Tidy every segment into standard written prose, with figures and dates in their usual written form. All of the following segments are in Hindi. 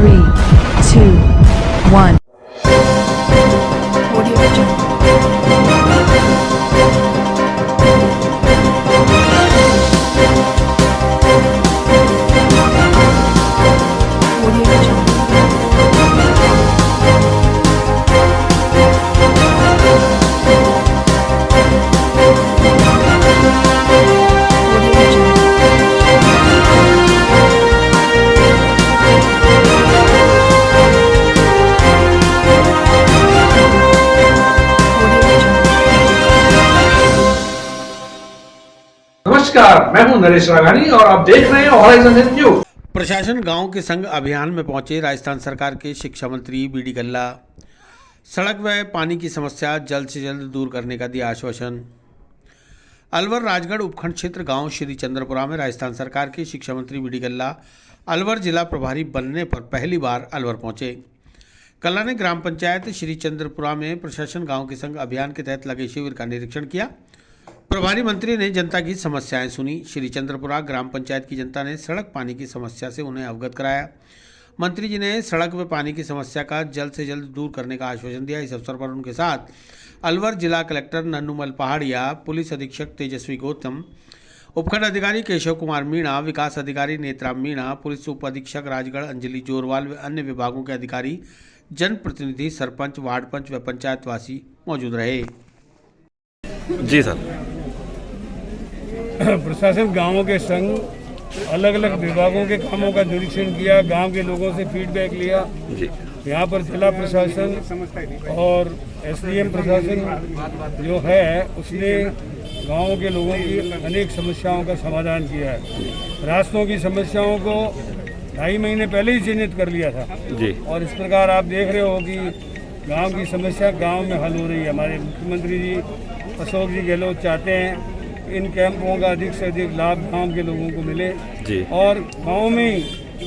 3, 2, 1. Audio Jungle. Audio Jungle. Audio Jungle. Audio Jungle. नमस्कार, मैं हूं नरेश राघानी और आप देख रहे हैं हॉराइजन न्यूज। प्रशासन गांव के संग अभियान में पहुंचे राजस्थान सरकार के शिक्षा मंत्री बी डी कल्ला। सड़क व पानी की समस्या जल्द से जल्द दूर करने का दिया आश्वासन। अलवर राजगढ़ उपखंड क्षेत्र गांव श्री चंद्रपुरा में राजस्थान सरकार के शिक्षा मंत्री बी डी कल्ला अलवर जिला प्रभारी बनने पर पहली बार अलवर पहुंचे। कल्ला ने ग्राम पंचायत श्री चंद्रपुरा में प्रशासन गांव के संग अभियान के तहत लगे शिविर का निरीक्षण किया। प्रभारी मंत्री ने जनता की समस्याएं सुनी। श्री चंद्रपुरा ग्राम पंचायत की जनता ने सड़क पानी की समस्या से उन्हें अवगत कराया। मंत्री जी ने सड़क व पानी की समस्या का जल्द से जल्द दूर करने का आश्वासन दिया। इस अवसर पर उनके साथ अलवर जिला कलेक्टर नन्नूमल पहाड़िया, पुलिस अधीक्षक तेजस्वी गौतम, उपखंड अधिकारी केशव कुमार मीणा, विकास अधिकारी नेत्राम मीणा, पुलिस उप अधीक्षक राजगढ़ अंजलि जोरवाल व अन्य विभागों के अधिकारी, जनप्रतिनिधि, सरपंच, वार्ड पंच व पंचायतवासी मौजूद रहे। जी सर। प्रशासन गांवों के संग अलग अलग विभागों के कामों का निरीक्षण किया, गांव के लोगों से फीडबैक लिया। जी यहाँ पर जिला प्रशासन और एसडीएम प्रशासन जो है उसने गांवों के लोगों की अनेक समस्याओं का समाधान किया है। रास्तों की समस्याओं को 2.5 महीने पहले ही चिन्हित कर लिया था जी और इस प्रकार आप देख रहे हो कि गांव की समस्या गांव में हल हो रही है। हमारे मुख्यमंत्री जी अशोक जी गहलोत चाहते हैं इन कैंपों का अधिक से अधिक लाभ गांव के लोगों को मिले जी और गांव में ही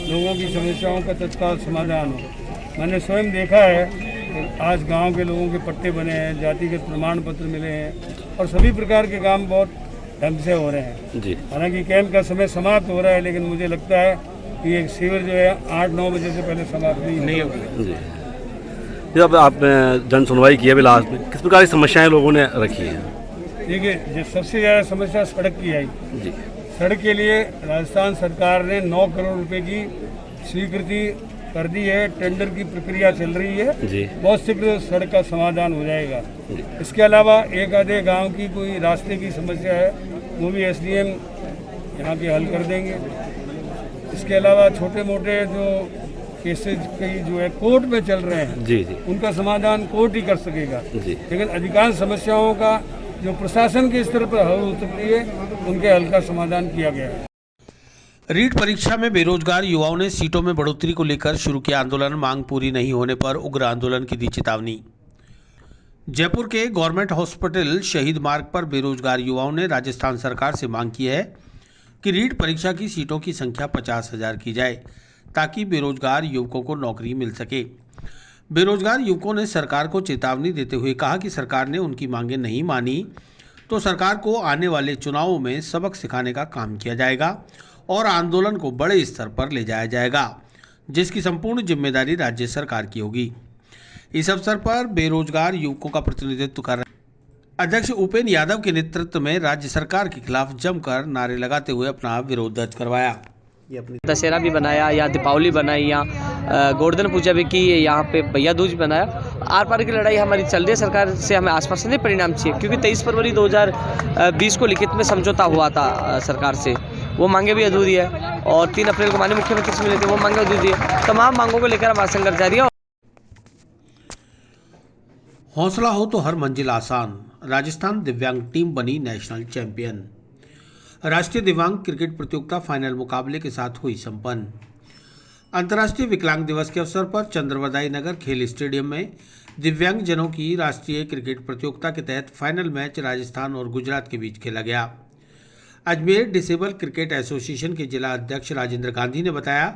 लोगों की समस्याओं का तत्काल समाधान हो। मैंने स्वयं देखा है कि आज गांव के लोगों के पट्टे बने हैं, जातिगत प्रमाण पत्र मिले हैं और सभी प्रकार के काम बहुत ढंग से हो रहे हैं। जी हालांकि कैंप का समय समाप्त हो रहा है, लेकिन मुझे लगता है कि ये शिविर जो है 8-9 बजे से पहले समाप्त नहीं होगा। जी जी। अब आप जन सुनवाई की है अभी लास्ट में, किस प्रकार की समस्याएं लोगों ने रखी हैं? देखिए, जो सबसे ज़्यादा समस्या सड़क की आई। जी सड़क के लिए राजस्थान सरकार ने 9 करोड़ रुपए की स्वीकृति कर दी है। टेंडर की प्रक्रिया चल रही है। जी बहुत शीघ्र सड़क का समाधान हो जाएगा। इसके अलावा एक आधे गांव की कोई रास्ते की समस्या है, वो भी एसडीएम यहाँ के हल कर देंगे। इसके अलावा छोटे मोटे जो केसेज कई जो है कोर्ट में चल रहे हैं, जी जी उनका समाधान कोर्ट ही कर सकेगा। जी लेकिन अधिकांश समस्याओं का जो प्रशासन के स्तर पर हल हो सकती है, उनके हल का समाधान किया गया है। रीट परीक्षा में बेरोजगार युवाओं ने सीटों में बढ़ोतरी को लेकर शुरू किया आंदोलन। मांग पूरी नहीं होने पर उग्र आंदोलन की दी चेतावनी। जयपुर के गवर्नमेंट हॉस्पिटल शहीद मार्ग पर बेरोजगार युवाओं ने राजस्थान सरकार से मांग की है कि रीट परीक्षा की सीटों की संख्या 50,000 की जाए ताकि बेरोजगार युवकों को नौकरी मिल सके। बेरोजगार युवकों ने सरकार को चेतावनी देते हुए कहा कि सरकार ने उनकी मांगें नहीं मानी तो सरकार को आने वाले चुनावों में सबक सिखाने का काम किया जाएगा और आंदोलन को बड़े स्तर पर ले जाया जाएगा, जिसकी संपूर्ण जिम्मेदारी राज्य सरकार की होगी। इस अवसर पर बेरोजगार युवकों का प्रतिनिधित्व कर रहे अध्यक्ष उपेंद्र यादव के नेतृत्व में राज्य सरकार के खिलाफ जमकर नारे लगाते हुए अपना विरोध दर्ज करवाया। दशहरा भी बनाया, या दीपावली बनाई, या गोवर्धन पूजा भी की, यहाँ पे भैया दूज भी बनाया। आर पार की लड़ाई हमारी चल रही है। सरकार से हमें आश्वासन नहीं परिणाम चाहिए, क्योंकि 23 फरवरी 2020 को लिखित में समझौता हुआ था सरकार से, वो मांगे भी अधूरी है। और 3 अप्रैल को माननीय मुख्यमंत्री से मिले थे, वो मांगे अधूरी है। तमाम मांगों को लेकर हमारा संघर्ष जारी है। हौसला हो तो हर मंजिल आसान। राजस्थान दिव्यांग टीम बनी नेशनल चैंपियन। राष्ट्रीय दिव्यांग क्रिकेट प्रतियोगिता फाइनल मुकाबले के साथ हुई संपन्न। अंतर्राष्ट्रीय विकलांग दिवस के अवसर पर चंद्रवदाई नगर खेल स्टेडियम में दिव्यांगजनों की राष्ट्रीय क्रिकेट प्रतियोगिता के तहत फाइनल मैच राजस्थान और गुजरात के बीच खेला गया। अजमेर डिसेबल क्रिकेट एसोसिएशन के जिला अध्यक्ष राजेंद्र गांधी ने बताया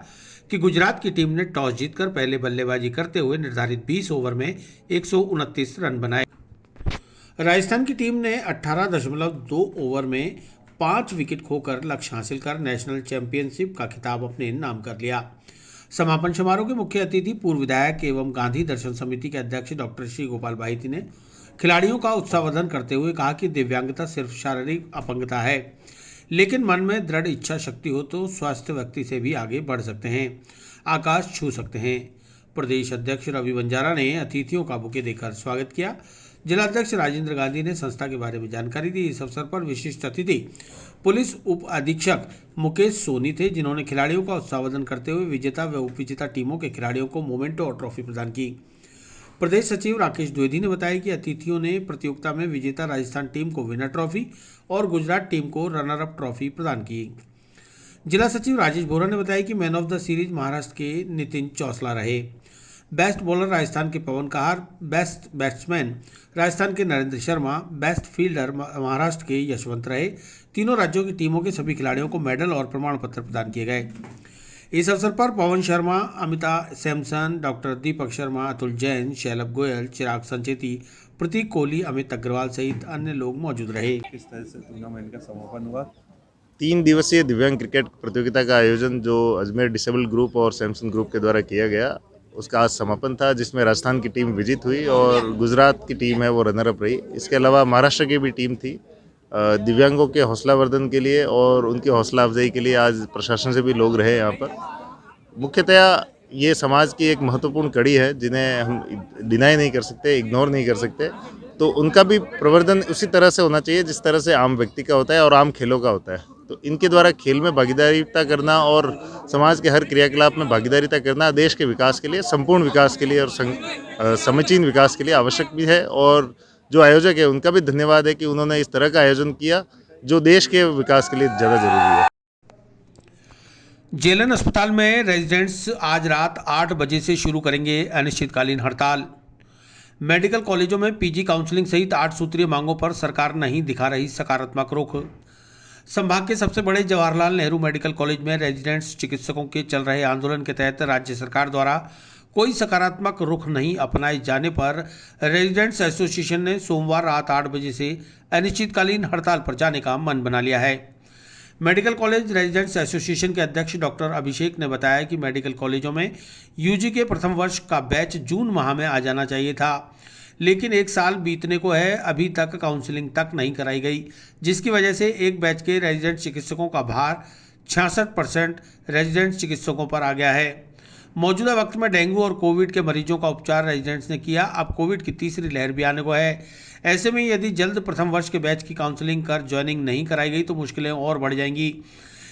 कि गुजरात की टीम ने टॉस जीतकर पहले बल्लेबाजी करते हुए निर्धारित 20 ओवर में 129 रन बनाए। राजस्थान की टीम ने 18.2 ओवर में 5 विकेट खोकर लक्ष्य हासिल कर नेशनल चैंपियनशिप का खिताब अपने नाम कर लिया। समापन समारोह के मुख्य अतिथि पूर्व विधायक एवं गांधी दर्शन समिति के अध्यक्ष डॉक्टर श्री गोपाल बाहिती ने खिलाड़ियों का उत्साहवर्धन करते हुए कहा कि दिव्यांगता सिर्फ शारीरिक अपंगता है, लेकिन मन में दृढ़ इच्छा शक्ति हो तो स्वस्थ व्यक्ति से भी आगे बढ़ सकते हैं, आकाश छू सकते हैं। प्रदेश अध्यक्ष रवि बंजारा ने अतिथियों का बुके देकर स्वागत किया। जिलाध्यक्ष राजेंद्र गांधी ने संस्था के बारे में जानकारी दी। इस अवसर पर विशिष्ट अतिथि पुलिस उप अधीक्षक मुकेश सोनी थे, जिन्होंने खिलाड़ियों का उत्साहवर्धन करते हुए विजेता व उपविजेता टीमों के खिलाड़ियों को मोमेंटो और ट्रॉफी प्रदान की। प्रदेश सचिव राकेश द्विवेदी ने बताया कि अतिथियों ने प्रतियोगिता में विजेता राजस्थान टीम को विनर ट्रॉफी और गुजरात टीम को रनर अप ट्रॉफी प्रदान की। जिला सचिव राजेश बोरा ने बताया कि man of the series Maharashtra के नितिन चौसला रहे। बेस्ट बॉलर राजस्थान के पवन कहार, बेस्ट बैट्समैन राजस्थान के नरेंद्र शर्मा, बेस्ट फील्डर महाराष्ट्र के यशवंत रहे। तीनों राज्यों की टीमों के सभी खिलाड़ियों को मेडल और प्रमाण पत्र प्रदान किए गए। इस अवसर पर पवन शर्मा, अमिता सैमसन, डॉक्टर दीपक शर्मा, अतुल जैन, शैलभ गोयल, चिराग संचेती, प्रतीक कोहली, अमित अग्रवाल सहित अन्य लोग मौजूद रहे। किस तरह से टूर्नामेंट का समापन हुआ? 3 दिवसीय दिव्यांग क्रिकेट प्रतियोगिता का आयोजन जो अजमेर डिसेबल ग्रुप और सैमसन ग्रुप के द्वारा किया गया, उसका आज समापन था, जिसमें राजस्थान की टीम विजित हुई और गुजरात की टीम है वो रनर अप रही। इसके अलावा महाराष्ट्र की भी टीम थी। दिव्यांगों के हौसलावर्धन के लिए और उनकी हौसला अफजाई के लिए आज प्रशासन से भी लोग रहे यहाँ पर। मुख्यतया ये समाज की एक महत्वपूर्ण कड़ी है, जिन्हें हम डिनाई नहीं कर सकते, इग्नोर नहीं कर सकते। तो उनका भी प्रवर्धन उसी तरह से होना चाहिए जिस तरह से आम व्यक्ति का होता है और आम खेलों का होता है। तो इनके द्वारा खेल में भागीदारिता करना और समाज के हर क्रियाकलाप में भागीदारिता करना देश के विकास के लिए, संपूर्ण विकास के लिए और समीचीन विकास के लिए आवश्यक भी है। और जो आयोजक है उनका भी धन्यवाद है कि उन्होंने इस तरह का आयोजन किया जो देश के विकास के लिए ज़्यादा जरूरी है। जेएलएन अस्पताल में रेजिडेंट्स आज रात 8 बजे से शुरू करेंगे अनिश्चितकालीन हड़ताल। मेडिकल कॉलेजों में पीजी काउंसलिंग सहित 8 सूत्रीय मांगों पर सरकार नहीं दिखा रही सकारात्मक रुख। संभाग के सबसे बड़े जवाहरलाल नेहरू मेडिकल कॉलेज में रेजिडेंट्स चिकित्सकों के चल रहे आंदोलन के तहत राज्य सरकार द्वारा कोई सकारात्मक रुख नहीं अपनाए जाने पर रेजिडेंट्स एसोसिएशन ने सोमवार रात 8 बजे से अनिश्चितकालीन हड़ताल पर जाने का मन बना लिया है। मेडिकल कॉलेज रेजिडेंट्स एसोसिएशन के अध्यक्ष डॉक्टर अभिषेक ने बताया कि मेडिकल कॉलेजों में यूजी के प्रथम वर्ष का बैच जून माह में आ जाना चाहिए था, लेकिन 1 साल बीतने को है, अभी तक काउंसलिंग तक नहीं कराई गई, जिसकी वजह से एक बैच के रेजिडेंट चिकित्सकों का भार 66% रेजिडेंट चिकित्सकों पर आ गया है। मौजूदा वक्त में डेंगू और कोविड के मरीजों का उपचार रेजिडेंट्स ने किया, अब कोविड की तीसरी लहर भी आने को है। ऐसे में यदि जल्द प्रथम वर्ष के बैच की काउंसलिंग कर ज्वाइनिंग नहीं कराई गई तो मुश्किलें और बढ़ जाएंगी।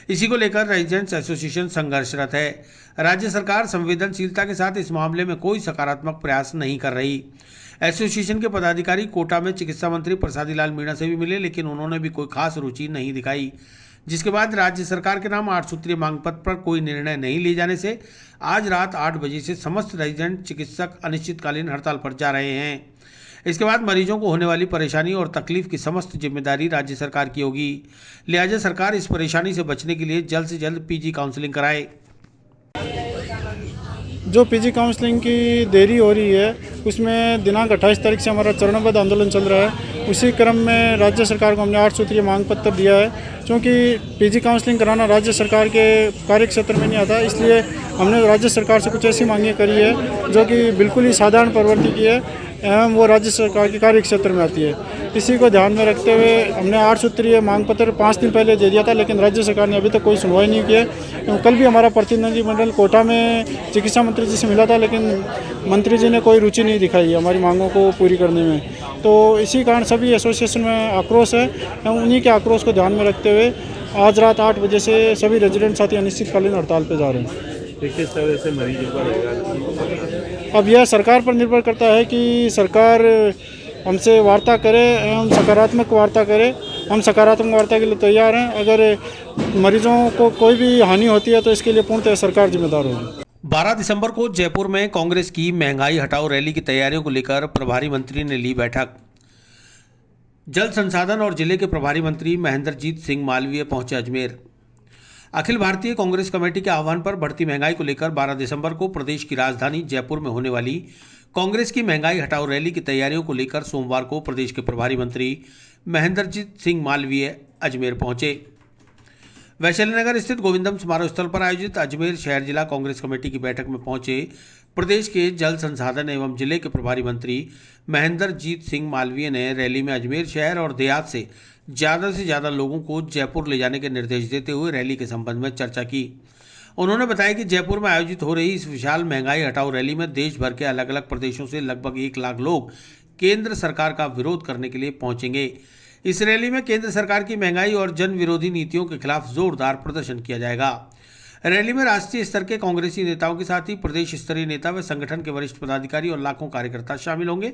इसी को लेकर रेजिडेंट्स एसोसिएशन संघर्षरत है। राज्य सरकार संवेदनशीलता के साथ इस मामले में कोई सकारात्मक प्रयास नहीं कर रही। एसोसिएशन के पदाधिकारी कोटा में चिकित्सा मंत्री प्रसादी लाल मीणा से भी मिले, लेकिन उन्होंने भी कोई खास रुचि नहीं दिखाई, जिसके बाद राज्य सरकार के नाम 8 सूत्रीय मांग पत्र पर कोई निर्णय नहीं लिए जाने से आज रात 8 बजे से समस्त रेजिडेंट चिकित्सक अनिश्चितकालीन हड़ताल पर जा रहे हैं। इसके बाद मरीजों को होने वाली परेशानी और तकलीफ की समस्त जिम्मेदारी राज्य सरकार की होगी। लिहाजा सरकार इस परेशानी से बचने के लिए जल्द से जल्द पीजी काउंसलिंग कराए। जो पीजी काउंसलिंग की देरी हो रही है उसमें दिनांक 28 तारीख से हमारा चरणबद्ध आंदोलन चल रहा है। उसी क्रम में राज्य सरकार को हमने 8 सूत्रीय मांग पत्र दिया है। क्योंकि पीजी काउंसलिंग कराना राज्य सरकार के कार्यक्षेत्र में नहीं आता, इसलिए हमने राज्य सरकार से कुछ ऐसी मांगें करी है जो कि बिल्कुल ही साधारण प्रवृत्ति की है एवं वो राज्य सरकार के कार्यक्षेत्र में आती है। इसी को ध्यान में रखते हुए हमने 8 सूत्रीय मांग पत्र 5 दिन पहले दे दिया था, लेकिन राज्य सरकार ने अभी तक कोई सुनवाई नहीं की है। कल भी हमारा प्रतिनिधिमंडल कोटा में चिकित्सा मंत्री जी से मिला था, लेकिन मंत्री जी ने कोई रुचि नहीं दिखाई हमारी मांगों को पूरी करने में। तो इसी कारण सभी एसोसिएशन में आक्रोश है एवं उन्हीं के आक्रोश को ध्यान में रखते हुए आज रात 8 बजे से सभी रेजिडेंट साथी अनिश्चितकालीन हड़ताल पर जा रहे हैं। किस तरह से मरीजों का रहेगा? अब यह सरकार पर निर्भर करता है कि सरकार हमसे वार्ता करे एवं सकारात्मक वार्ता करे। हम सकारात्मक वार्ता के लिए तैयार हैं। अगर मरीजों को कोई भी हानि होती है तो इसके लिए पूर्णतः सरकार जिम्मेदार होगी। 12 दिसंबर को जयपुर में कांग्रेस की महंगाई हटाओ रैली की तैयारियों को लेकर प्रभारी मंत्री ने ली बैठक। जल संसाधन और जिले के प्रभारी मंत्री महेंद्रजीत सिंह मालवीय पहुंचे अजमेर। अखिल भारतीय कांग्रेस कमेटी के आह्वान पर बढ़ती महंगाई को लेकर 12 दिसंबर को प्रदेश की राजधानी जयपुर में होने वाली कांग्रेस की महंगाई हटाओ रैली की तैयारियों को लेकर सोमवार को प्रदेश के प्रभारी मंत्री महेंद्रजीत सिंह मालवीय अजमेर पहुंचे। वैशाली नगर स्थित गोविंदम समारोह स्थल पर आयोजित अजमेर शहर जिला कांग्रेस कमेटी की बैठक में पहुंचे प्रदेश के जल संसाधन एवं जिले के प्रभारी मंत्री महेंद्रजीत सिंह मालवीय ने रैली में अजमेर शहर और देहात से ज़्यादा लोगों को जयपुर ले जाने के निर्देश देते हुए रैली के संबंध में चर्चा की। उन्होंने बताया कि जयपुर में आयोजित हो रही इस विशाल महंगाई हटाओ रैली में देश भर के अलग अलग प्रदेशों से लगभग 1 लाख लोग केंद्र सरकार का विरोध करने के लिए पहुंचेंगे। इस रैली में केंद्र सरकार की महंगाई और जन विरोधी नीतियों के खिलाफ जोरदार प्रदर्शन किया जाएगा। रैली में राष्ट्रीय स्तर के कांग्रेसी नेताओं के साथ ही प्रदेश स्तरीय नेता व संगठन के वरिष्ठ पदाधिकारी और लाखों कार्यकर्ता शामिल होंगे।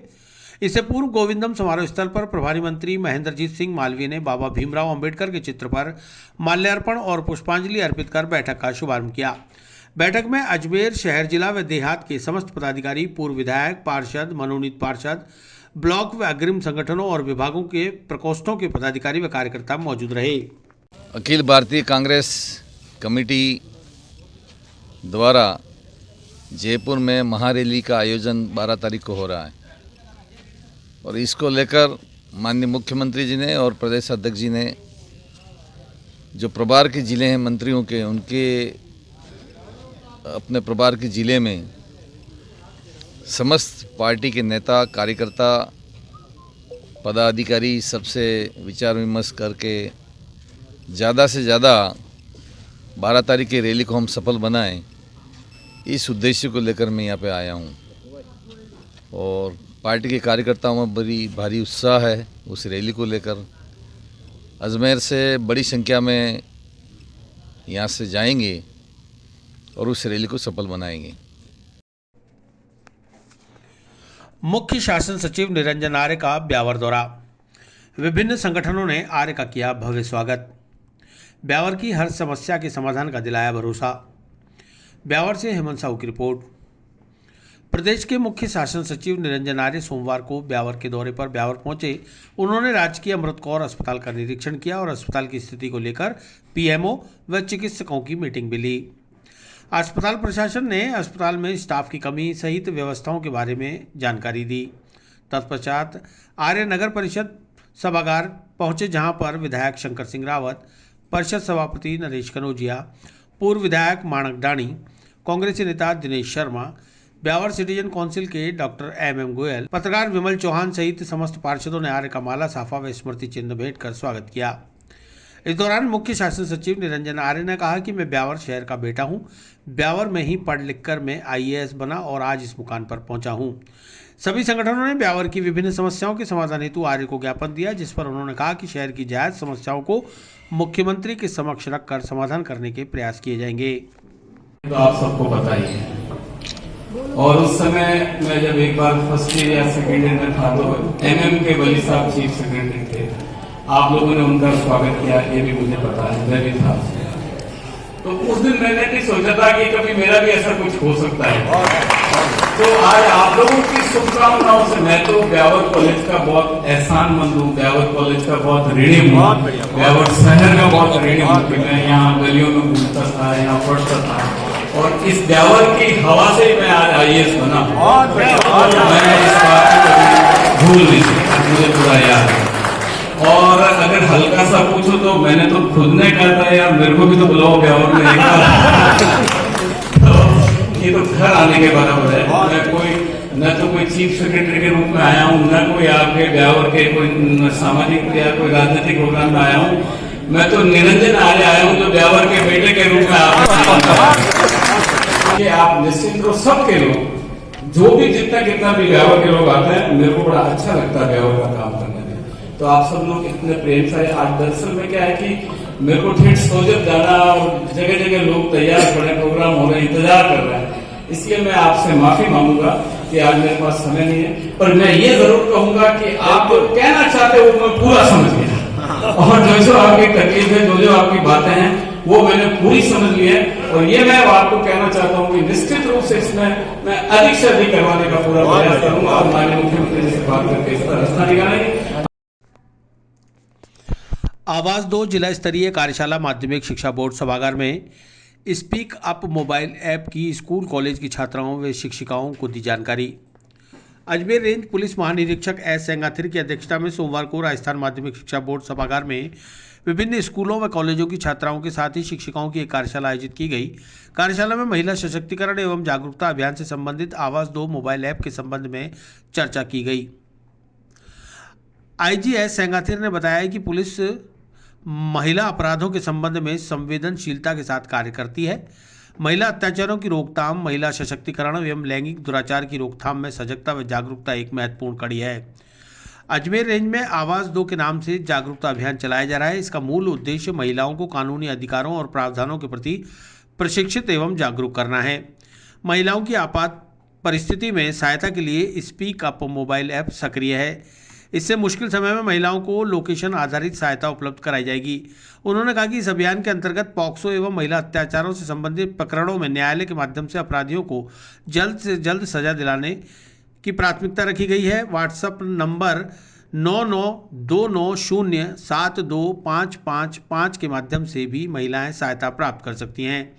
इससे पूर्व गोविंदम समारोह स्थल पर प्रभारी मंत्री महेंद्रजीत सिंह मालवीय ने बाबा भीमराव अंबेडकर के चित्र पर माल्यार्पण और पुष्पांजलि अर्पित कर बैठक का शुभारंभ किया। बैठक में अजमेर शहर जिला व देहात के समस्त पदाधिकारी, पूर्व विधायक, पार्षद, मनोनीत पार्षद, ब्लॉक व अग्रिम संगठनों और विभागों के प्रकोष्ठों के पदाधिकारी व कार्यकर्ता मौजूद रहे। अखिल भारतीय कांग्रेस कमेटी द्वारा जयपुर में महारैली का आयोजन 12 तारीख को हो रहा है और इसको लेकर माननीय मुख्यमंत्री जी ने और प्रदेश अध्यक्ष जी ने जो प्रभार के ज़िले हैं मंत्रियों के, उनके अपने प्रभार के ज़िले में समस्त पार्टी के नेता, कार्यकर्ता, पदाधिकारी सबसे विचार विमर्श करके ज़्यादा से ज़्यादा 12 तारीख की रैली को हम सफल बनाएं, इस उद्देश्य को लेकर मैं यहाँ पे आया हूँ। और पार्टी के कार्यकर्ताओं में बड़ी भारी उत्साह है उस रैली को लेकर। अजमेर से बड़ी संख्या में यहाँ से जाएंगे और उस रैली को सफल बनाएंगे। मुख्य शासन सचिव निरंजन आर्य का ब्यावर दौरा। विभिन्न संगठनों ने आर्य का किया भव्य स्वागत। ब्यावर की हर समस्या के समाधान का दिलाया भरोसा। ब्यावर से हेमंत साहू की रिपोर्ट। प्रदेश के मुख्य शासन सचिव निरंजन आर्य सोमवार को ब्यावर के दौरे पर ब्यावर पहुंचे। उन्होंने राजकीय अमृत कौर अस्पताल का निरीक्षण किया और अस्पताल की स्थिति को लेकर पीएमओ व चिकित्सकों की मीटिंग भी ली। अस्पताल प्रशासन ने अस्पताल में स्टाफ की कमी सहित व्यवस्थाओं के बारे में जानकारी दी। तत्पश्चात आर्य नगर परिषद सभागार पहुंचे, जहां पर विधायक शंकर सिंह रावत, परिषद सभापति नरेश कनौजिया, पूर्व विधायक माणक डाणी, कांग्रेसी नेता दिनेश शर्मा, ब्यावर सिटीजन काउंसिल के डॉक्टर एम गोयल, पत्रकार विमल चौहान सहित समस्त पार्षदों ने आर्य का माला, साफा व स्मृति चिन्ह भेंट कर स्वागत किया। इस दौरान मुख्य शासन सचिव निरंजन आर्य ने कहा कि मैं ब्यावर शहर का बेटा हूं। ब्यावर में ही पढ़ लिखकर मैं IAS बना और आज इस मुकाम पर पहुंचा हूं। सभी संगठनों ने ब्यावर की विभिन्न समस्याओं के समाधान हेतु आर्य को ज्ञापन दिया, जिस पर उन्होंने कहा कि शहर की जायज समस्याओं को मुख्यमंत्री के समक्ष रखकर समाधान करने के प्रयास किए जाएंगे। तो आप सबको पता ही है, और उस समय मैं जब एक बार फर्स्ट ईयर या सेकेंड ईयर में था तो MM के वली साहब चीफ सेक्रेटरी थे। आप लोगों ने उनका स्वागत किया, ये भी मुझे पता है, मैं भी था। तो उस दिन मैंने भी सोचा था कि कभी मेरा भी ऐसा कुछ हो सकता है। तो आज आप लोगों की शुभकामनाओं से मैं तो ब्यावर कॉलेज का बहुत एहसानमंद हूँ, ब्यावर कॉलेज का बहुत ऋणी हूँ, ब्यावर शहर का बहुत ऋणी हूँ कि मैं यहाँ गलियों में घूमता था, यहाँ पढ़ता था और इस ब्यावर की हवा से मैं आज IAS बना। मैं इस बात को कभी भूल नहीं सकता, मुझे पूरा याद है। और अगर हल्का सा पूछो तो मैंने तो खुद ने कहा था यार मेरे को भी तो बुलाओ ब्यावर में एक बार। तो ये तो घर आने के बराबर है। मैं तो कोई चीफ सेक्रेटरी के रूप में आया हूँ, न कोई आपके ब्यावर के कोई सामाजिक या कोई राजनीतिक प्रोग्राम में आया हूँ। मैं तो निरंजन आर्य आया हूँ जो ब्यावर के बेटे के रूप में आप निश्चिंत रहो। सबके लोग जो भी जितना भी ब्यावर के लोग आते हैं, मेरे को बड़ा अच्छा लगता है ब्यावर का काम करने में। तो आप सब लोग इतने प्रेम से आज दरअसल में क्या है कि मेरे को ठेठ सोजत जाना और जगह जगह लोग तैयार पड़े, प्रोग्राम हो रहे, इंतजार कर रहे हैं, इसलिए मैं आपसे माफी मांगूंगा कि आज मेरे पास समय नहीं है। पर मैं ये जरूर कहूंगा कि आप जो कहना चाहते हो वो मैं पूरा समझ गया और जो आपकी तकलीफ है, जो आपकी बातें हैं वो मैंने पूरी समझ ली है। और ये मैं आपको कहना चाहता हूँ कि निश्चित रूप से इसमें मैं अधिक से अधिक करवाने का पूरा प्रयास करूंगा और माननीय मुख्यमंत्री जी से बात करके इसका रास्ता निकालेंगे। आवास 2 जिला स्तरीय कार्यशाला माध्यमिक शिक्षा बोर्ड सभागार में स्पीक अप मोबाइल ऐप की स्कूल कॉलेज की छात्राओं व शिक्षिकाओं को दी जानकारी। अजमेर रेंज पुलिस महानिरीक्षक एस सेंगाथिर की अध्यक्षता में सोमवार को राजस्थान माध्यमिक शिक्षा बोर्ड सभागार में विभिन्न स्कूलों व कॉलेजों की छात्राओं के साथ ही शिक्षिकाओं की एक कार्यशाला आयोजित की गई। कार्यशाला में महिला सशक्तिकरण एवं जागरूकता अभियान से संबंधित आवाज 2 मोबाइल ऐप के संबंध में चर्चा की गई। आईजी एस सेंगाथिर ने बताया कि पुलिस महिला अपराधों के संबंध में संवेदनशीलता के साथ कार्य करती है। महिला अत्याचारों की रोकथाम, महिला सशक्तिकरण एवं लैंगिक दुराचार की रोकथाम में सजगता व जागरूकता एक महत्वपूर्ण कड़ी है। अजमेर रेंज में आवाज 2 के नाम से जागरूकता अभियान चलाया जा रहा है। इसका मूल उद्देश्य महिलाओं को कानूनी अधिकारों और प्रावधानों के प्रति प्रशिक्षित एवं जागरूक करना है। महिलाओं की आपात परिस्थिति में सहायता के लिए स्पीक अप मोबाइल ऐप सक्रिय है। इससे मुश्किल समय में महिलाओं को लोकेशन आधारित सहायता उपलब्ध कराई जाएगी। उन्होंने कहा कि इस अभियान के अंतर्गत पॉक्सो एवं महिला अत्याचारों से संबंधित प्रकरणों में न्यायालय के माध्यम से अपराधियों को जल्द से जल्द सजा दिलाने की प्राथमिकता रखी गई है। व्हाट्सएप नंबर 9929072555 के माध्यम से भी महिलाएं सहायता प्राप्त कर सकती हैं।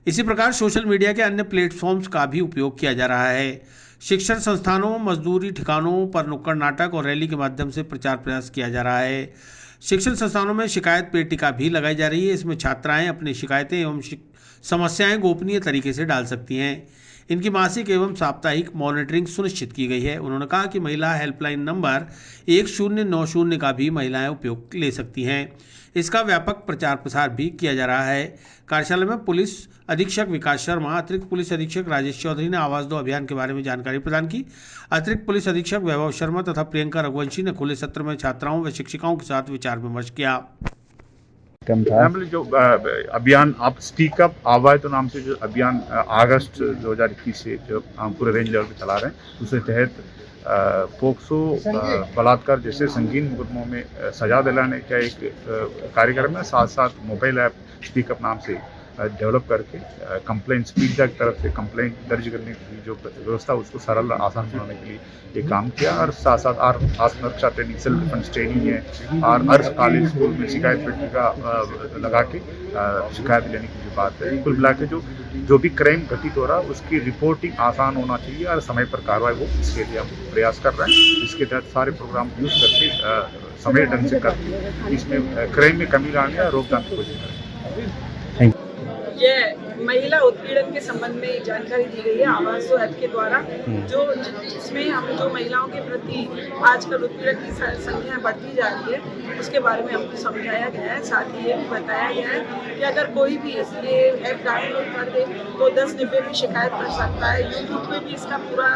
इसी प्रकार सोशल मीडिया के अन्य प्लेटफॉर्म्स का भी उपयोग किया जा रहा है। शिक्षण संस्थानों, मजदूरी ठिकानों पर नुक्कड़ नाटक और रैली के माध्यम से प्रचार प्रयास किया जा रहा है। शिक्षण संस्थानों में शिकायत पेटिका भी लगाई जा रही है। इसमें छात्राएं अपनी शिकायतें एवं समस्याएं गोपनीय तरीके से डाल सकती हैं। इनकी मासिक एवं साप्ताहिक मॉनिटरिंग सुनिश्चित की गई है। उन्होंने कहा कि महिला हेल्पलाइन नंबर 1090 का भी महिलाएं उपयोग ले सकती हैं। इसका व्यापक प्रचार प्रसार भी किया जा रहा है। कार्यशाला में पुलिस अधीक्षक विकास शर्मा, अतिरिक्त पुलिस अधीक्षक राजेश चौधरी ने आवाज 2 अभियान के बारे में जानकारी प्रदान की। अतिरिक्त पुलिस अधीक्षक वैभव शर्मा तथा प्रियंका रघुवंशी ने खुले सत्र में छात्राओं व शिक्षिकाओं के साथ विचार विमर्श किया। जो अभियान आप स्पीक अप आवाज तो नाम से जो अभियान अगस्त 2021 से जो हम पूरे रेंज लेवल पे चला रहे हैं, उसके तहत पोक्सो बलात्कार जैसे संगीन मुकदमों में सजा दिलाने का एक कार्यक्रम है। साथ साथ मोबाइल ऐप स्पीकअप नाम से डेवलप करके कंप्लेंट स्पीड की तरफ से कंप्लेंट दर्ज करने की जो व्यवस्था उसको सरल आसान बनाने के लिए ये काम किया। और साथ साथ आत्मरक्षा ट्रेनिंग, सेल्फ डिफेंस ट्रेनिंग है और हर कॉलेज स्कूल में शिकायत पेटिका लगा के शिकायत लेने की जो बात है। कुल मिला के जो भी क्राइम घटित हो रहा है उसकी रिपोर्टिंग आसान होना चाहिए और समय पर कार्रवाई हो, इसके लिए हम प्रयास कर रहे हैं। इसके तहत सारे प्रोग्राम यूज करके समय ढंग से करके इसमें क्राइम में कमी लाने और रोकथाम की कोशिश करें। ये महिला उत्पीड़न के संबंध में जानकारी दी गई है आवाज 2 ऐप के द्वारा, जिसमें हम जो महिलाओं के प्रति आजकल उत्पीड़न की संख्या बढ़ती जा रही है उसके बारे में हमको समझाया गया है। साथ ही ये भी बताया गया है कि अगर कोई भी ये ऐप डाउनलोड कर दे तो 1090 भी शिकायत कर सकता है। यूट्यूब पे भी इसका पूरा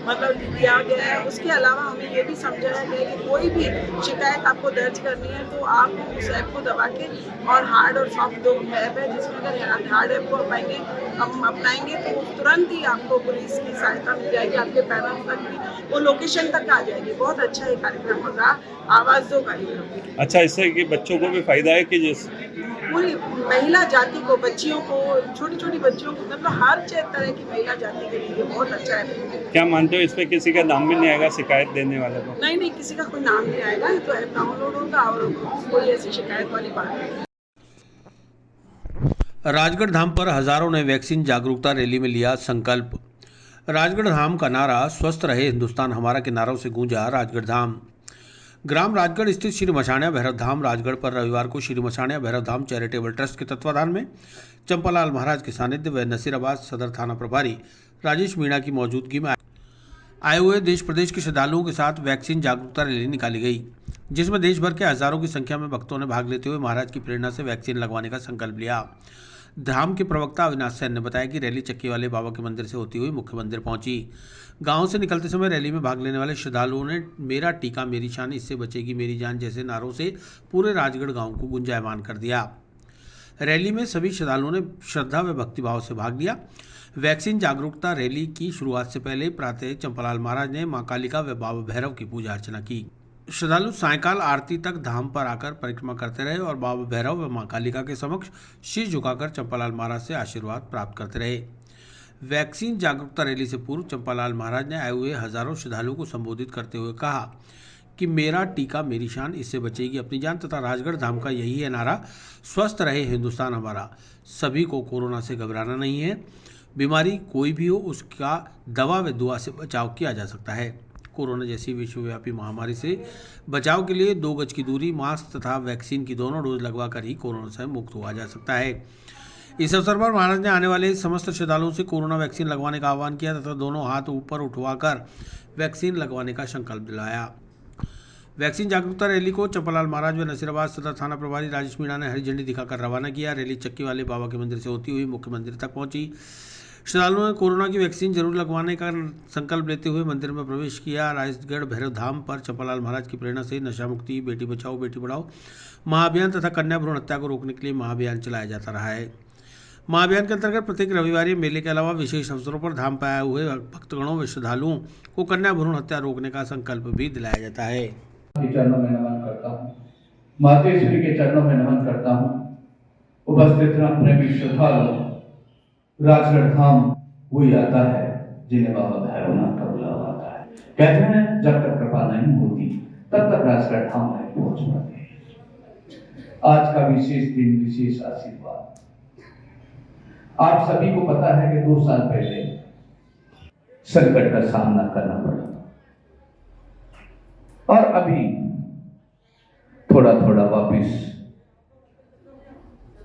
मतलब दिया गया है। उसके अलावा हमें ये भी समझाया गया है कि कोई भी शिकायत आपको दर्ज करनी है तो आप उस ऐप को दबा के, और हार्ड और सॉफ्ट 2 ऐप है, जिसमें अगर हार्ड ऐप को हम अपनाएंगे तो तुरंत ही आपको पुलिस की सहायता मिल जाएगी, आपके पैनल तक भी वो लोकेशन तक आ जाएगी। बहुत अच्छा ये कार्यक्रम होगा आवाज 2 कार्यक्रम। अच्छा, इससे कि बच्चों को भी फायदा है कि जैसे पूरी महिला जाति को, बच्चियों को, छोटी छोटी बच्चियों को, मतलब हर तरह की महिला जाति के लिए बहुत अच्छा है। क्या मानते हो, इसमें किसी का नाम भी नहीं आएगा शिकायत देने वाले को? नहीं, किसी का कोई नाम नहीं आएगा। तो ऐप डाउनलोड होगा और कोई ऐसी शिकायत वाली बात नहीं। राजगढ़ धाम पर हजारों ने वैक्सीन जागरूकता रैली में लिया संकल्प। राजगढ़ धाम का नारा स्वस्थ रहे हिंदुस्तान हमारा के नारों से गूंजा राजगढ़ धाम। ग्राम राजगढ़ स्थित श्री मसाणिया भैरव धाम राजगढ़ पर रविवार को श्री मसाणिया भैरव धाम चैरिटेबल ट्रस्ट के तत्वाधान में चंपालाल महाराज के सानिध्य व नसीराबाद सदर थाना प्रभारी राजेश मीणा की मौजूदगी में आए हुए देश प्रदेश के श्रद्धालुओं के साथ वैक्सीन जागरूकता रैली निकाली गई, जिसमें देश भर के हजारों की संख्या में भक्तों ने भाग लेते हुए महाराज की प्रेरणा से वैक्सीन लगवाने का संकल्प लिया। धाम के प्रवक्ता अविनाश सेन ने बताया कि रैली चक्की वाले बाबा के मंदिर से होती हुई मुख्य मंदिर पहुंची। गांव से निकलते समय रैली में भाग लेने वाले श्रद्धालुओं ने मेरा टीका मेरी शान, इससे बचेगी मेरी जान जैसे नारों से पूरे राजगढ़ गांव को गुंजायमान कर दिया। रैली में सभी श्रद्धालुओं ने श्रद्धा व भक्तिभाव से भाग लिया। वैक्सीन जागरूकता रैली की शुरुआत से पहले प्रातः चंपालाल महाराज ने मां कालिका व बाबा भैरव की पूजा अर्चना की। श्रद्धालु सायंकाल आरती तक धाम पर आकर परिक्रमा करते रहे और बाबा भैरव व मां कालिका के समक्ष शीश झुकाकर चंपालाल महाराज से आशीर्वाद प्राप्त करते रहे। वैक्सीन जागरूकता रैली से पूर्व चंपालाल महाराज ने आए हुए हजारों श्रद्धालुओं को संबोधित करते हुए कहा कि मेरा टीका मेरी शान, इससे बचेगी अपनी जान तथा राजगढ़ धाम का यही है नारा, स्वस्थ रहे हिंदुस्तान हमारा। सभी को कोरोना से घबराना नहीं है। बीमारी कोई भी हो उसका दवा व दुआ से बचाव किया जा सकता है। कोरोना जैसी विश्वव्यापी महामारी से बचाव के लिए 2 गज की दूरी, मास्क तथा वैक्सीन की दोनों डोज लगवाकर ही कोरोना से मुक्त हुआ जा सकता है। इस अवसर पर महाराज ने आने वाले समस्त श्रद्धालुओं से कोरोना वैक्सीन लगवाने का आह्वान किया तथा दोनों हाथ ऊपर उठवाकर वैक्सीन लगवाने का संकल्प दिलाया। वैक्सीन जागरूकता रैली को चंपालाल महाराज व नसीराबाद सदर थाना प्रभारी राजेश मीणा ने हरी झंडी दिखाकर रवाना किया। रैली चक्की वाले बाबा के मंदिर से होती हुई मुख्य मंदिर तक पहुंची। श्रद्धालुओं ने कोरोना की वैक्सीन जरूर लगवाने का संकल्प लेते हुए मंदिर में प्रवेश किया। राजगढ़ भैरव धाम पर चंपालाल महाराज की प्रेरणा से नशा मुक्ति, बेटी बचाओ बेटी पढ़ाओ महाअभियान तथा कन्या भ्रूण हत्या को रोकने के लिए महाअभियान चलाया जाता रहा है। महाअभियान के अंतर्गत प्रत्येक रविवार मेले के अलावा विशेष अवसरों पर धाम पर आए हुए भक्तगणों व श्रद्धालुओं को कन्या भ्रूण हत्या रोकने का संकल्प भी दिलाया जाता है। चरणों में नमन करता हूँ, मातेश्वरी के चरणों में नमन करता हूँ। उपस्थित प्रेमी श्रद्धालु, राजगढ़ धाम वही आता है जिन्हें बाबा भैरवनाथ का बुलावा आता है। कहते हैं जब तक कृपा नहीं होती तब तक राजगढ़ धाम नहीं पहुंच पाते। आज का विशेष दिन, विशेष आशीर्वाद। आप सभी को पता है कि 2 साल पहले संकट का सामना करना पड़ा और अभी थोड़ा थोड़ा वापिस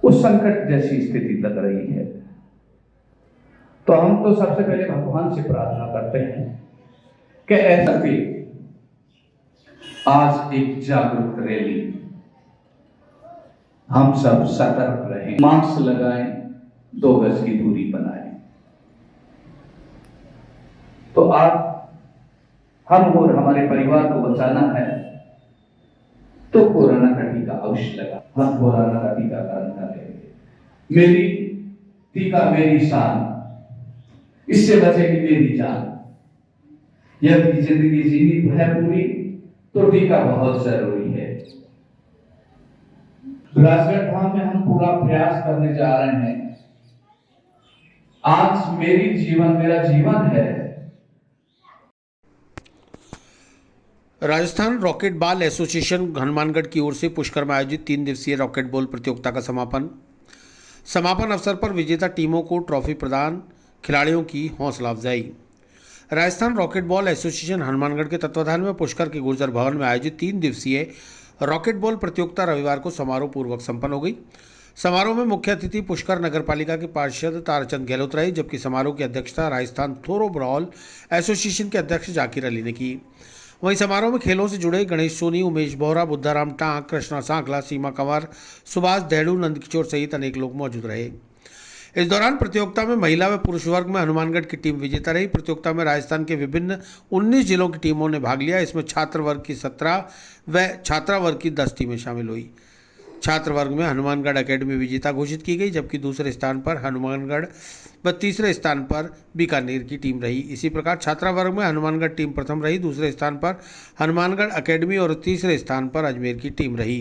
उस संकट जैसी स्थिति लग रही है। तो हम तो सबसे पहले भगवान से प्रार्थना करते हैं कि ऐसा भी आज एक जागरूक रैली, हम सब सतर्क रहें, मास्क लगाएं, 2 गज की दूरी बनाएं। तो आप हम और हमारे परिवार को बचाना है तो कोरोना का टीका अवश्य लगा। हम कोरोना का टीकाकरण करेंगे। मेरी टीका मेरी शान, इससे बचेगी मेरी जान। यदि जिंदगी जीनी है पूरी तो टीका बहुत जरूरी है। राजगढ़ धाम में हम पूरा प्रयास करने जा रहे हैं। आज मेरा जीवन है। Rajasthan rocket ball association Hanumangarh की ओर से पुष्कर में आयोजित 3 दिवसीय रॉकेट बॉल प्रतियोगिता का समापन अवसर पर विजेता टीमों को ट्रॉफी प्रदान, खिलाड़ियों की हौसला अफजाई। Rajasthan rocket ball association Hanumangarh के तत्वाधान में पुष्कर के गुर्जर भवन में आयोजित 3 दिवसीय रॉकेट बॉल प्रतियोगिता रविवार को समारोह पूर्वक संपन्न हो गई। समारोह में मुख्य अतिथि पुष्कर नगर पालिका के पार्षद ताराचंद गहलोत रहे, जबकि समारोह की अध्यक्षता राजस्थान थ्रोबॉल एसोसिएशन के अध्यक्ष जाकिर अली ने की। वहीं समारोह में खेलों से जुड़े गणेश सोनी, उमेश बोहरा, बुद्धाराम टांक, कृष्णा सांकला, सीमा कंवर, सुभाष देहड़ू, नंदकिशोर सहित अनेक लोग मौजूद रहे। इस दौरान प्रतियोगिता में महिला व पुरुष वर्ग में हनुमानगढ़ की टीम विजेता रही। प्रतियोगिता में राजस्थान के विभिन्न 19 जिलों की टीमों ने भाग लिया। इसमें छात्र वर्ग की 17 व छात्रा वर्ग की 10 टीमें शामिल हुई। छात्र वर्ग में हनुमानगढ़ एकेडमी विजेता घोषित की गई, जबकि दूसरे स्थान पर हनुमानगढ़ व तीसरे स्थान पर बीकानेर की टीम रही। इसी प्रकार छात्रा वर्ग में हनुमानगढ़ टीम प्रथम रही, दूसरे स्थान पर हनुमानगढ़ एकेडमी और तीसरे स्थान पर अजमेर की टीम रही।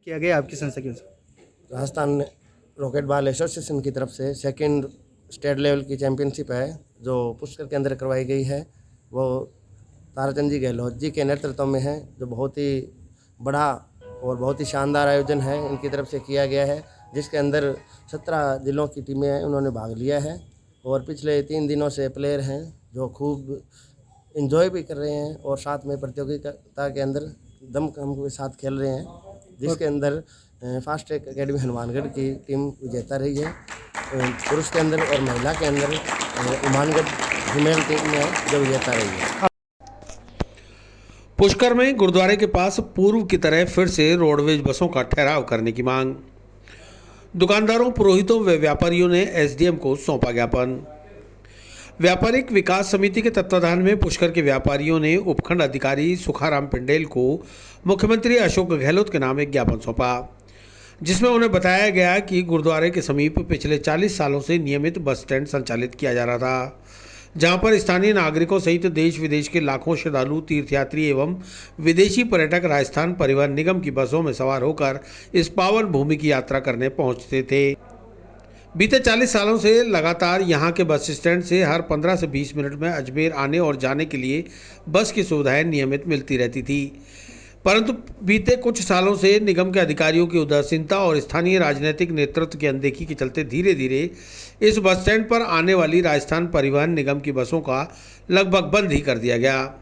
किया गया आपकी संस्था की राजस्थान रॉकेट बॉल एसोसिएशन की तरफ से 2nd स्टेट लेवल की चैंपियनशिप है जो पुष्कर के अंदर करवाई गई है। वो ताराचंद जी गहलोत जी के नेतृत्व में है, जो बहुत ही बड़ा और बहुत ही शानदार आयोजन है इनकी तरफ से किया गया है, जिसके अंदर 17 जिलों की टीमें हैं, उन्होंने भाग लिया है। और पिछले 3 दिनों से प्लेयर हैं जो खूब एंजॉय भी कर रहे हैं और साथ में प्रतियोगिता के अंदर दमखम के साथ खेल रहे हैं, जिसके अंदर फास्ट ट्रैक एकेडमी हनुमानगढ़ की टीम विजेता रही है। पुरुष के अंदर और महिला के अंदर हनुमानगढ़ फीमेल टीम में जो विजेता रही है। पुष्कर में गुरुद्वारे के पास पूर्व की तरह फिर से रोडवेज बसों का ठहराव करने की मांग। दुकानदारों, पुरोहितों व व्यापारियों ने एसडीएम को सौंपा ज्ञापन। व्यापारिक विकास समिति के तत्वाधान में पुष्कर के व्यापारियों ने उपखंड अधिकारी सुखाराम पिंडेल को मुख्यमंत्री अशोक गहलोत के नाम एक ज्ञापन सौंपा, जिसमें उन्हें बताया गया कि गुरुद्वारे के समीप पिछले 40 सालों से नियमित बस स्टैंड संचालित किया जा रहा था, जहां पर स्थानीय नागरिकों सहित देश विदेश के लाखों श्रद्धालु, तीर्थयात्री एवं विदेशी पर्यटक राजस्थान परिवहन निगम की बसों में सवार होकर इस पावन भूमि की यात्रा करने पहुंचते थे। बीते 40 सालों से लगातार यहां के बस स्टैंड से हर 15 से 20 मिनट में अजमेर आने और जाने के लिए बस की सुविधाएं नियमित मिलती रहती थी, परंतु बीते कुछ सालों से निगम के अधिकारियों की उदासीनता और स्थानीय राजनीतिक नेतृत्व की अनदेखी के चलते धीरे धीरे इस बस स्टैंड पर आने वाली राजस्थान परिवहन निगम की बसों का लगभग बंद ही कर दिया गया,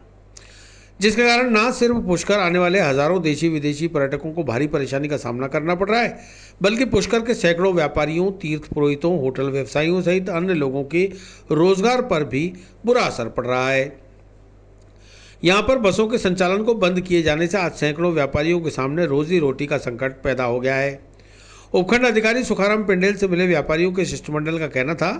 जिसके कारण न सिर्फ पुष्कर आने वाले हजारों देशी विदेशी पर्यटकों को भारी परेशानी का सामना करना पड़ रहा है, बल्कि पुष्कर के सैकड़ों व्यापारियों, तीर्थ पुरोहितों, होटल व्यवसायियों सहित अन्य लोगों के रोजगार पर भी बुरा असर पड़ रहा है। यहां पर बसों के संचालन को बंद किए जाने से आज सैकड़ों व्यापारियों के सामने रोजी रोटी का संकट पैदा हो गया है। उपखंड अधिकारी सुखाराम पिंडेल से मिले व्यापारियों के शिष्टमंडल का कहना था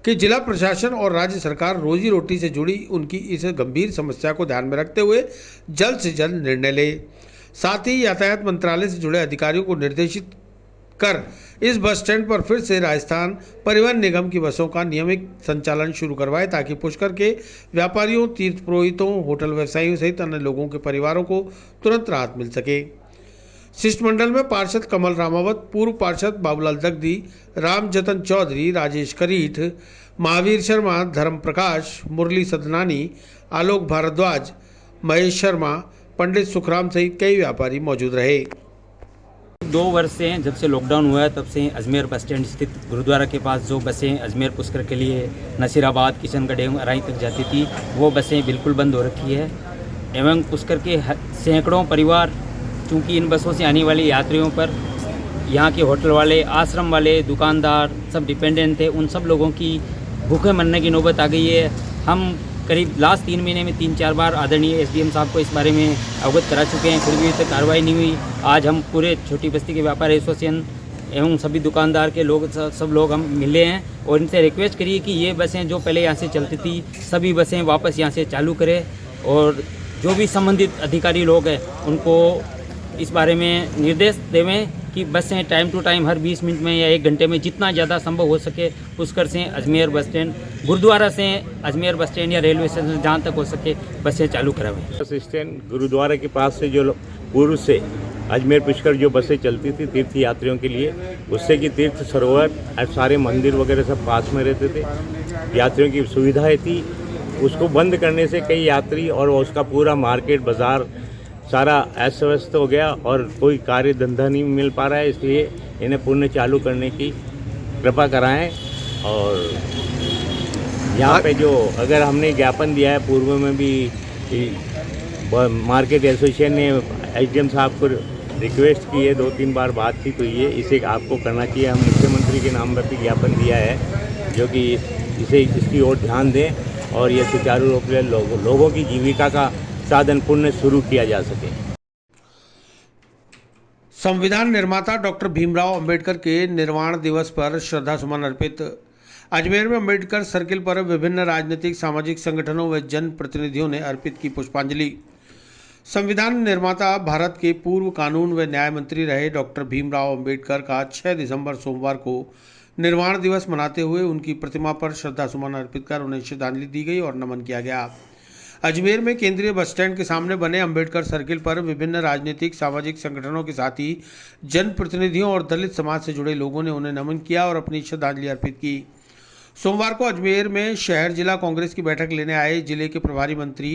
कि जिला प्रशासन और राज्य सरकार रोजी रोटी से जुड़ी उनकी इस गंभीर समस्या को ध्यान में रखते हुए जल्द से जल्द निर्णय ले। साथ ही यातायात मंत्रालय से जुड़े अधिकारियों को निर्देशित कर इस बस स्टैंड पर फिर से राजस्थान परिवहन निगम की बसों का नियमित संचालन शुरू करवाए, ताकि पुष्कर के व्यापारियों, तीर्थ पुरोहितों, होटल व्यवसायियों सहित अन्य लोगों के परिवारों को तुरंत राहत मिल सके। शिष्टमंडल में पार्षद कमल रामावत, पूर्व पार्षद बाबूलाल दगदी, राम जतन चौधरी, राजेश करीठ, महावीर शर्मा, धर्म प्रकाश, मुरली सदनानी, आलोक भारद्वाज, महेश शर्मा, पंडित सुखराम सहित कई व्यापारी मौजूद रहे। 2 वर्ष से जब से लॉकडाउन हुआ है तब से अजमेर बस स्टैंड स्थित गुरुद्वारा के पास जो बसें अजमेर पुष्कर के लिए नसीराबाद, किशनगढ़ एवं अराई तक जाती थी, वो बसें बिल्कुल बंद हो रखी है। एवं पुष्कर के सैकड़ों परिवार, चूँकि इन बसों से आने वाले यात्रियों पर यहाँ के होटल वाले, आश्रम वाले, दुकानदार सब डिपेंडेंट थे, उन सब लोगों की भूखे मरने की नौबत आ गई है। हम करीब लास्ट 3 महीने में 3-4 बार आदरणीय एसडीएम साहब को इस बारे में अवगत करा चुके हैं, फिर भी तक कार्रवाई नहीं हुई। आज हम पूरे छोटी बस्ती के व्यापारी एसोसिएशन एवं सभी दुकानदार के लोग सब लोग हम मिले हैं और इनसे रिक्वेस्ट करिए कि ये बसें जो पहले यहाँ से चलती थी सभी बसें वापस यहाँ से चालू करें, और जो भी संबंधित अधिकारी लोग हैं उनको इस बारे में निर्देश देवें कि बसें टाइम टू टाइम हर 20 मिनट में या 1 घंटे में जितना ज़्यादा संभव हो सके पुष्कर से अजमेर बस स्टैंड, गुरुद्वारा से अजमेर बस स्टैंड या रेलवे स्टेशन जहाँ तक हो सके बसें चालू करावें। बस स्टैंड गुरुद्वारा के पास से जो पूर्व से अजमेर पुष्कर जो बसें चलती थी तीर्थ यात्रियों के लिए, उससे कि तीर्थ सरोवर सारे मंदिर वगैरह सब पास में रहते थे, यात्रियों की सुविधाएँ थी, उसको बंद करने से कई यात्री और उसका पूरा मार्केट बाज़ार सारा अस्त व्यस्त हो गया और कोई कार्य धंधा नहीं मिल पा रहा है। इसलिए इन्हें पुनः चालू करने की कृपा कराएं। और यहाँ पे जो अगर हमने ज्ञापन दिया है पूर्व में भी, मार्केट एसोसिएशन ने एसडीएम साहब को रिक्वेस्ट की है, 2-3 बार बातचीत हुई है, इसे आपको करना चाहिए। हम मुख्यमंत्री के नाम पर भी ज्ञापन दिया है जो कि इसकी ओर ध्यान दें और ये सुचारू रूप से लोगों की जीविका का साधन पुनः शुरू किया जा सके। संविधान निर्माता डॉक्टर भीमराव अंबेडकर के निर्वाण दिवस पर श्रद्धा सुमन अर्पित। अजमेर में अंबेडकर सर्किल पर विभिन्न राजनीतिक, सामाजिक संगठनों व जन प्रतिनिधियों ने अर्पित की पुष्पांजलि। संविधान निर्माता, भारत के पूर्व कानून व न्याय मंत्री रहे डॉक्टर भीमराव अंबेडकर का 6 दिसंबर सोमवार को निर्वाण दिवस मनाते हुए उनकी प्रतिमा पर श्रद्धा सुमन अर्पित कर उन्हें श्रद्धांजलि दी गई और नमन किया गया। अजमेर में केंद्रीय बस स्टैंड के सामने बने अंबेडकर सर्किल पर विभिन्न राजनीतिक, सामाजिक संगठनों के साथ ही जनप्रतिनिधियों और दलित समाज से जुड़े लोगों ने उन्हें नमन किया और अपनी श्रद्धांजलि अर्पित की। सोमवार को अजमेर में शहर जिला कांग्रेस की बैठक लेने आए जिले के प्रभारी मंत्री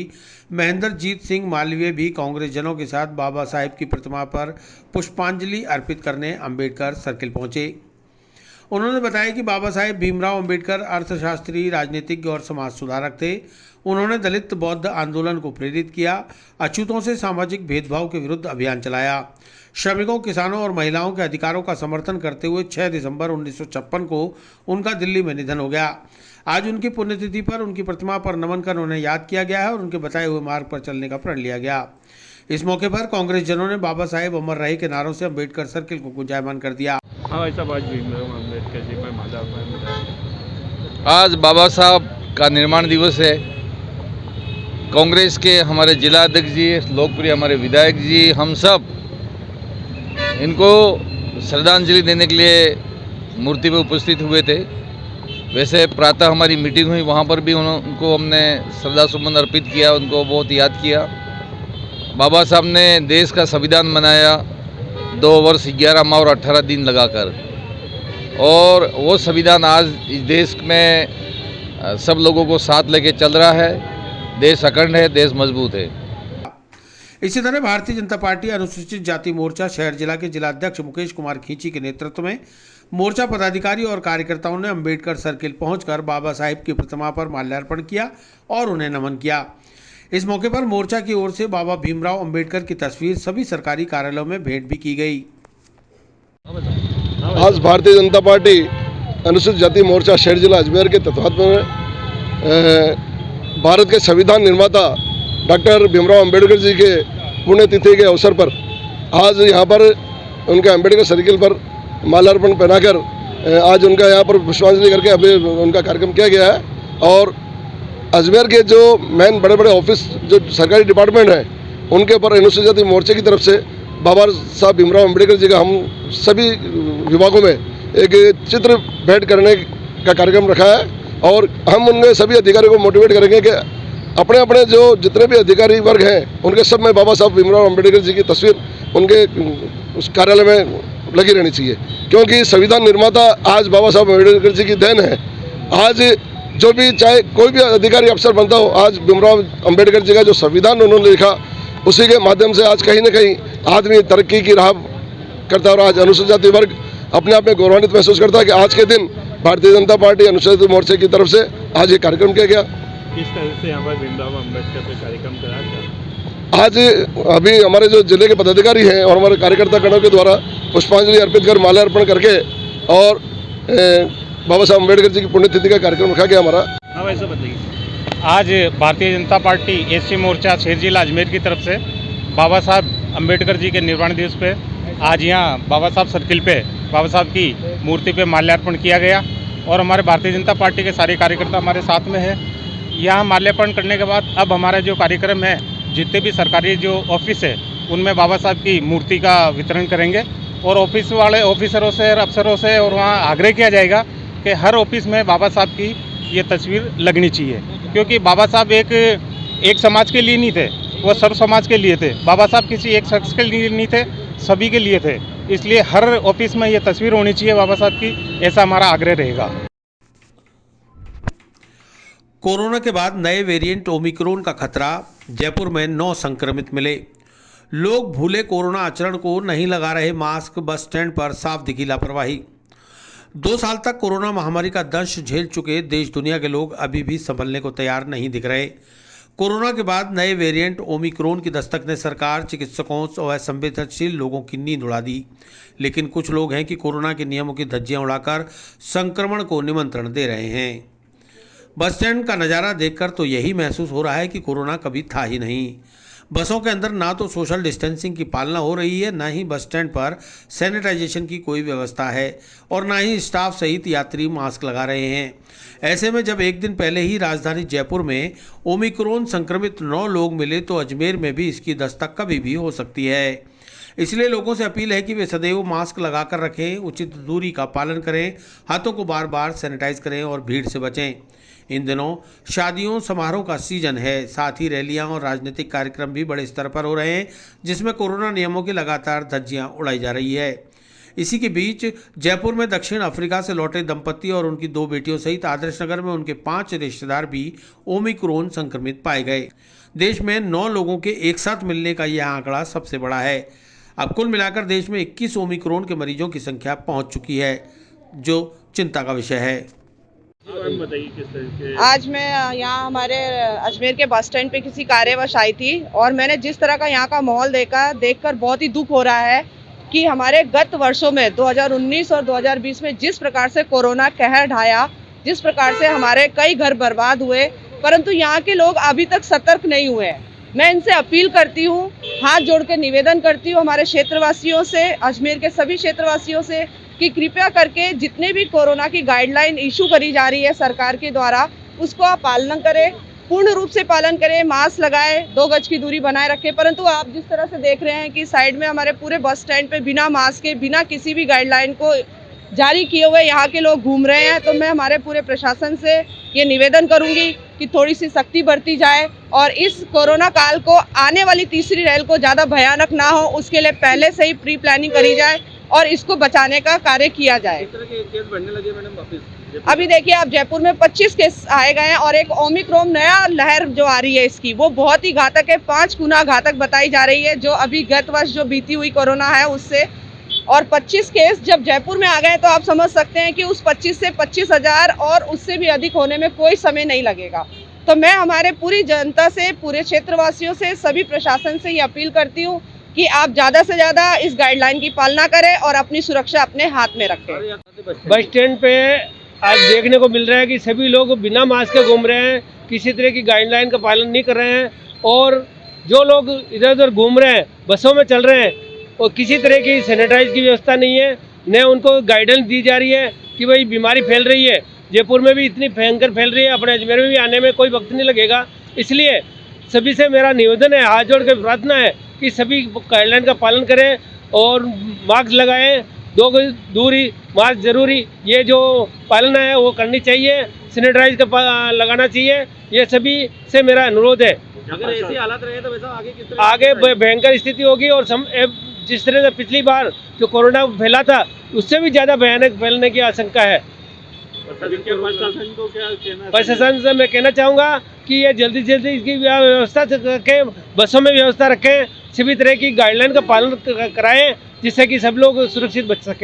महेंद्रजीत सिंह मालवीय भी कांग्रेस जनों के साथ बाबा साहेब की प्रतिमा पर पुष्पांजलि अर्पित करने अंबेडकर सर्किल पहुंचे। उन्होंने बताया कि बाबा साहेब भीमराव अंबेडकर अर्थशास्त्री, राजनीतिज्ञ और समाज सुधारक थे। उन्होंने दलित बौद्ध आंदोलन को प्रेरित किया, अछूतों से सामाजिक भेदभाव के विरुद्ध अभियान चलाया, श्रमिकों, किसानों और महिलाओं के अधिकारों का समर्थन करते हुए 6 दिसंबर 1956 को उनका दिल्ली में निधन हो गया। आज उनकी पुण्यतिथि पर उनकी प्रतिमा पर नमन कर उन्हें याद किया गया है और उनके बताए हुए मार्ग पर चलने का प्रण लिया गया। इस मौके पर कांग्रेस जनों ने बाबा साहेब अमर रहे के नारों से अंबेडकर सर्किल को गुंजायमान कर दिया। आज बाबा साहब का निर्माण दिवस है। कांग्रेस के हमारे जिला अध्यक्ष जी, लोकप्रिय हमारे विधायक जी, हम सब इनको श्रद्धांजलि देने के लिए मूर्ति पे उपस्थित हुए थे। वैसे प्रातः हमारी मीटिंग हुई, वहाँ पर भी उनको हमने श्रद्धा सुमन अर्पित किया, उनको बहुत याद किया। बाबा साहब ने देश का संविधान बनाया 2 वर्ष 11 माह और 18 दिन लगाकर, और वो संविधान आज इस देश में सब लोगों को साथ लेके चल रहा है। देश अखंड है, देश मजबूत है। इसी तरह भारतीय जनता पार्टी अनुसूचित जाति मोर्चा शहर जिला के जिलाध्यक्ष मुकेश कुमार खींची के नेतृत्व में मोर्चा पदाधिकारी और कार्यकर्ताओं ने अंबेडकर सर्किल पहुंचकर बाबा साहेब की प्रतिमा पर माल्यार्पण किया और उन्हें नमन किया। इस मौके पर मोर्चा की ओर से बाबा भीमराव अंबेडकर की तस्वीर सभी सरकारी कार्यालयों में भेंट भी की गई। आज भारतीय जनता पार्टी अनुसूचित जाति मोर्चा शहर जिला अजमेर के तत्वाधान में भारत के संविधान निर्माता डॉक्टर भीमराव अंबेडकर जी के पुण्यतिथि के अवसर पर आज यहाँ पर उनके अंबेडकर सर्किल पर माल्यार्पण पहनाकर आज उनका यहाँ पर पुष्पांजलि करके अभी उनका कार्यक्रम किया गया है। और अजमेर के जो मेन बड़े बड़े ऑफिस जो सरकारी डिपार्टमेंट हैं उनके ऊपर अनुसूचित जाति मोर्चे की तरफ से बाबा साहब भीमराव अंबेडकर जी का हम सभी विभागों में एक चित्र भेंट करने का कार्यक्रम रखा है। और हम उनके सभी अधिकारियों को मोटिवेट करेंगे कि अपने अपने जो जितने भी अधिकारी वर्ग हैं उनके सब में बाबा साहब भीमराव अंबेडकर जी की तस्वीर उनके उस कार्यालय में लगी रहनी चाहिए, क्योंकि संविधान निर्माता आज बाबा साहब अम्बेडकर जी की देन है। आज जो भी चाहे कोई भी अधिकारी अफसर बनता हो, आज भीमराव अंबेडकर जी का जो संविधान उन्होंने लिखा उसी के माध्यम से आज कहीं न कहीं आदमी तरक्की की राह करता है। और आज अनुसूचित जाति वर्ग अपने आप में गौरवान्वित महसूस करता है कि आज के दिन भारतीय जनता पार्टी अनुसूचित मोर्चे की तरफ से आज ये कार्यक्रम किया गया। किस तरह से यहाँ पर भीमराव अंबेडकर पे कार्यक्रम कराया? आज अभी हमारे जो जिले के पदाधिकारी हैं और हमारे कार्यकर्ता गणों के द्वारा पुष्पांजलि अर्पित कर माल्यार्पण करके और बाबा साहब अम्बेडकर जी की पुण्यतिथि का कार्यक्रम रखा गया हमारा। हाँ वैसे बताइए। आज भारतीय जनता पार्टी एससी मोर्चा शहर जिला अजमेर की तरफ से बाबा साहब अम्बेडकर जी के निर्वाण दिवस पे आज यहाँ बाबा साहब सर्किल पे बाबा साहब की मूर्ति पे माल्यार्पण किया गया और हमारे भारतीय जनता पार्टी के सारे कार्यकर्ता हमारे साथ में हैं। यहाँ माल्यार्पण करने के बाद अब हमारा जो कार्यक्रम है, जितने भी सरकारी जो ऑफिस है उनमें बाबा साहब की मूर्ति का वितरण करेंगे और ऑफिस वाले ऑफिसरों से और अफसरों से और वहाँ आग्रह किया जाएगा कि हर ऑफिस में बाबा साहब की ये तस्वीर लगनी चाहिए, क्योंकि बाबा साहब एक समाज के लिए नहीं थे, वो सर्व समाज के लिए थे। बाबा साहब किसी एक शख्स के लिए नहीं थे, सभी के लिए थे। इसलिए हर ऑफिस में ये तस्वीर होनी चाहिए बाबा साहब की, ऐसा हमारा आग्रह रहेगा। कोरोना के बाद नए वेरिएंट ओमिक्रॉन का खतरा, जयपुर में 9 संक्रमित मिले। लोग भूले कोरोना आचरण को, नहीं लगा रहे मास्क, बस स्टैंड पर साफ दिखी लापरवाही। 2 साल तक कोरोना महामारी का दंश झेल चुके देश दुनिया के लोग अभी भी संभलने को तैयार नहीं दिख रहे। कोरोना के बाद नए वेरिएंट ओमिक्रॉन की दस्तक ने सरकार, चिकित्सकों और संवेदनशील लोगों की नींद उड़ा दी। लेकिन कुछ लोग हैं कि कोरोना के नियमों की धज्जियां उड़ाकर संक्रमण को निमंत्रण दे रहे हैं। बस स्टैंड का नज़ारा देखकर तो यही महसूस हो रहा है कि कोरोना कभी था ही नहीं। बसों के अंदर ना तो सोशल डिस्टेंसिंग की पालना हो रही है, ना ही बस स्टैंड पर सैनिटाइजेशन की कोई व्यवस्था है और ना ही स्टाफ सहित यात्री मास्क लगा रहे हैं। ऐसे में जब एक दिन पहले ही राजधानी जयपुर में ओमिक्रॉन संक्रमित 9 लोग मिले, तो अजमेर में भी इसकी दस्तक कभी भी हो सकती है। इसलिए लोगों से अपील है कि वे सदैव मास्क लगाकर रखें, उचित दूरी का पालन करें, हाथों को बार बार सैनिटाइज करें और भीड़ से बचें। इन दिनों शादियों समारोह का सीजन है, साथ ही रैलियां और राजनीतिक कार्यक्रम भी बड़े स्तर पर हो रहे हैं, जिसमें कोरोना नियमों की लगातार धज्जियां उड़ाई जा रही है। इसी के बीच जयपुर में दक्षिण अफ्रीका से लौटे दंपति और उनकी 2 बेटियों सहित आदर्श नगर में उनके 5 रिश्तेदार भी ओमिक्रॉन संक्रमित पाए गए। देश में 9 लोगों के एक साथ मिलने का यह आंकड़ा सबसे बड़ा है। अब कुल मिलाकर देश में 21 ओमिक्रॉन के मरीजों की संख्या पहुंच चुकी है, जो चिंता का विषय है। आज मैं यहाँ हमारे अजमेर के बस स्टैंड पे किसी कार्यवश आई थी और मैंने जिस तरह का यहाँ का माहौल देखकर बहुत ही दुख हो रहा है कि हमारे गत वर्षों में 2019 और 2020 में जिस प्रकार से कोरोना कहर ढाया, जिस प्रकार से हमारे कई घर बर्बाद हुए, परंतु यहाँ के लोग अभी तक सतर्क नहीं हुए। मैं इनसे अपील करती हूँ, हाथ जोड़ के निवेदन करती हूँ हमारे क्षेत्रवासियों से, अजमेर के सभी क्षेत्रवासियों से, कि कृपया करके जितने भी कोरोना की गाइडलाइन इशू करी जा रही है सरकार के द्वारा, उसको आप पालन करें, पूर्ण रूप से पालन करें, मास्क लगाएं, 2 गज की दूरी बनाए रखें। परंतु आप जिस तरह से देख रहे हैं कि साइड में हमारे पूरे बस स्टैंड पे बिना मास्क के, बिना किसी भी गाइडलाइन को जारी किए हुए यहाँ के लोग घूम रहे हैं। तो मैं हमारे पूरे प्रशासन से ये निवेदन करूँगी कि थोड़ी सी सख्ती बरती जाए और इस कोरोना काल को, आने वाली तीसरी लहर को ज़्यादा भयानक ना हो, उसके लिए पहले से ही प्री प्लानिंग करी जाए और इसको बचाने का कार्य किया जाए। इस तरह के केस बढ़ने लगे मैडम वापस? अभी देखिए आप, जयपुर में 25 केस आए गए हैं और एक ओमिक्रॉन नया लहर जो आ रही है इसकी, वो बहुत ही घातक है, 5 गुना घातक बताई जा रही है, जो अभी गत वर्ष जो बीती हुई कोरोना है उससे। और 25 केस जब जयपुर में आ गए तो आप समझ सकते हैं कि उस 25 से 25,000 और उससे भी अधिक होने में कोई समय नहीं लगेगा। तो मैं हमारे पूरी जनता से, पूरे क्षेत्रवासियों से, सभी प्रशासन से ये अपील करती हूँ कि आप ज़्यादा से ज़्यादा इस गाइडलाइन की पालना करें और अपनी सुरक्षा अपने हाथ में रखें। बस स्टैंड पे आज देखने को मिल रहा है कि सभी लोग बिना मास्क के घूम रहे हैं, किसी तरह की गाइडलाइन का पालन नहीं कर रहे हैं, और जो लोग इधर उधर घूम रहे हैं, बसों में चल रहे हैं, और किसी तरह की सैनिटाइज की व्यवस्था नहीं है, न उनको गाइडेंस दी जा रही है कि भाई बीमारी फैल रही है। जयपुर में भी इतनी भयंकर फैल रही है, अपने अजमेर में भी आने में कोई वक्त नहीं लगेगा। इसलिए सभी से मेरा निवेदन है, हाथ जोड़ के प्रार्थना है कि सभी गाइडलाइन का पालन करें और मास्क लगाएं, 2 गज दूरी, मास्क जरूरी, ये जो पालन है वो करनी चाहिए, सैनिटाइज का लगाना चाहिए। ये सभी से मेरा अनुरोध है। अगर ऐसी हालत रहे तो वैसा आगे किस तरह आगे भयंकर स्थिति होगी और जिस तरह से पिछली बार जो कोरोना फैला था उससे भी ज़्यादा भयानक फैलने की आशंका है। प्रशासन को क्या कहना? प्रशासन से मैं कहना चाहूँगा कि ये जल्दी से जल्दी इसकी व्यवस्था रखें, बसों में व्यवस्था रखें, सभी तरह की गाइडलाइन का पालन कराएं, जिससे कि सब लोग सुरक्षित बच सकें।